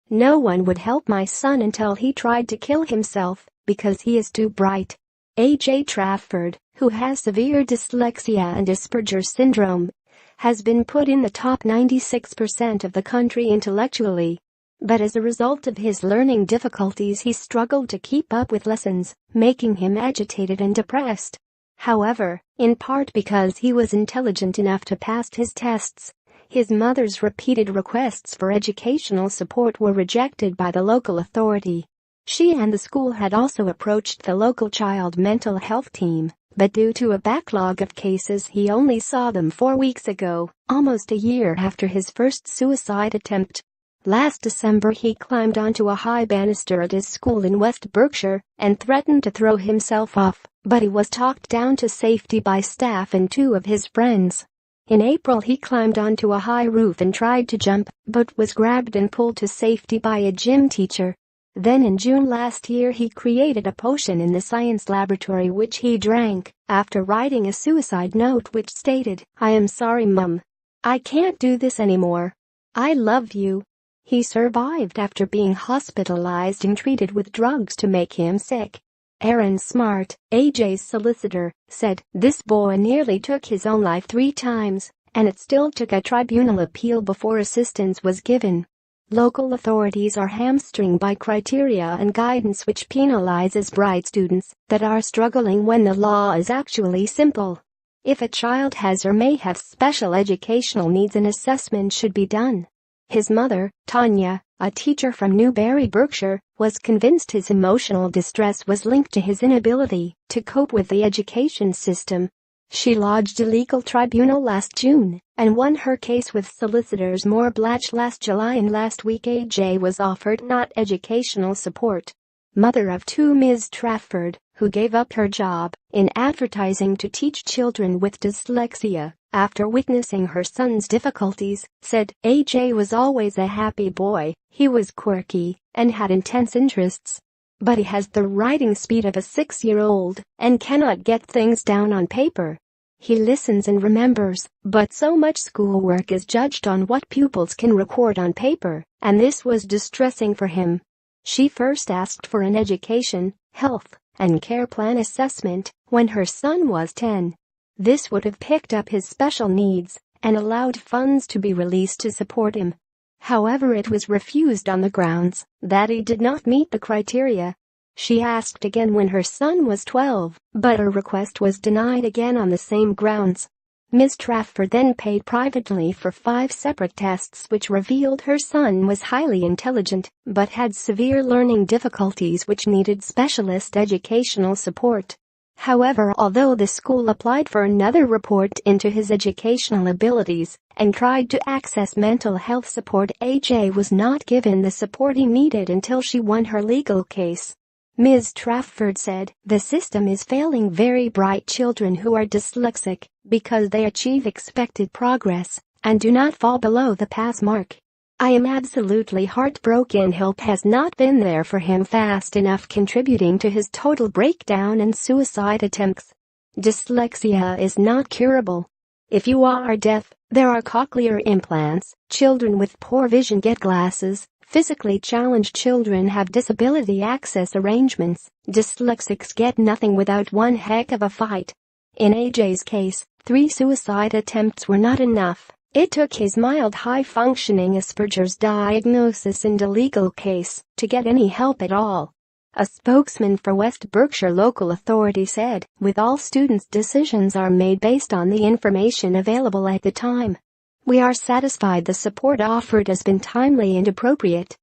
No one would help my son until he tried to kill himself because he is too bright. AJ Trafford, who has severe dyslexia and Asperger syndrome, has been put in the top 96% of the country intellectually. But as a result of his learning difficulties, he struggled to keep up with lessons, making him agitated and depressed. However, in part because he was intelligent enough to pass his tests, his mother's repeated requests for educational support were rejected by the local authority. She and the school had also approached the local child mental health team, but due to a backlog of cases, he only saw them 4 weeks ago, almost a year after his first suicide attempt. Last December, he climbed onto a high banister at his school in West Berkshire and threatened to throw himself off, but he was talked down to safety by staff and 2 of his friends. In April, he climbed onto a high roof and tried to jump, but was grabbed and pulled to safety by a gym teacher. Then in June last year, he created a potion in the science laboratory which he drank after writing a suicide note which stated, "I am sorry, Mum. I can't do this anymore. I love you." He survived after being hospitalized and treated with drugs to make him sick. Aaron Smart, AJ's solicitor, said, "This boy nearly took his own life 3 times, and it still took a tribunal appeal before assistance was given." Local authorities are hamstrung by criteria and guidance which penalizes bright students that are struggling when the law is actually simple. If a child has or may have special educational needs, an assessment should be done. His mother, Tanya, a teacher from Newbury, Berkshire, was convinced his emotional distress was linked to his inability to cope with the education system. She lodged a legal tribunal last June and won her case with solicitors Moore Blatch last July, and last week AJ was offered not educational support. Mother of 2 Ms. Trafford, who gave up her job in advertising to teach children with dyslexia after witnessing her son's difficulties, said, "AJ was always a happy boy. He was quirky and had intense interests. But he has the writing speed of a 6-year-old and cannot get things down on paper. He listens and remembers, but so much schoolwork is judged on what pupils can record on paper, and this was distressing for him." She first asked for an education, health, and care plan assessment when her son was 10. This would have picked up his special needs and allowed funds to be released to support him. However, it was refused on the grounds that he did not meet the criteria. She asked again when her son was 12, but her request was denied again on the same grounds. Ms. Trafford then paid privately for 5 separate tests which revealed her son was highly intelligent but had severe learning difficulties which needed specialist educational support. However, although the school applied for another report into his educational abilities and tried to access mental health support, AJ was not given the support he needed until she won her legal case. Ms. Trafford said, "The system is failing very bright children who are dyslexic because they achieve expected progress and do not fall below the pass mark. I am absolutely heartbroken. Help has not been there for him fast enough, contributing to his total breakdown and suicide attempts. Dyslexia is not curable. If you are deaf, there are cochlear implants. Children with poor vision get glasses. Physically challenged children have disability access arrangements. Dyslexics get nothing without one heck of a fight." In AJ's case, 3 suicide attempts were not enough. It took his mild high-functioning Asperger's diagnosis and a legal case to get any help at all. A spokesman for West Berkshire local authority said, "With all students, decisions are made based on the information available at the time. We are satisfied the support offered has been timely and appropriate."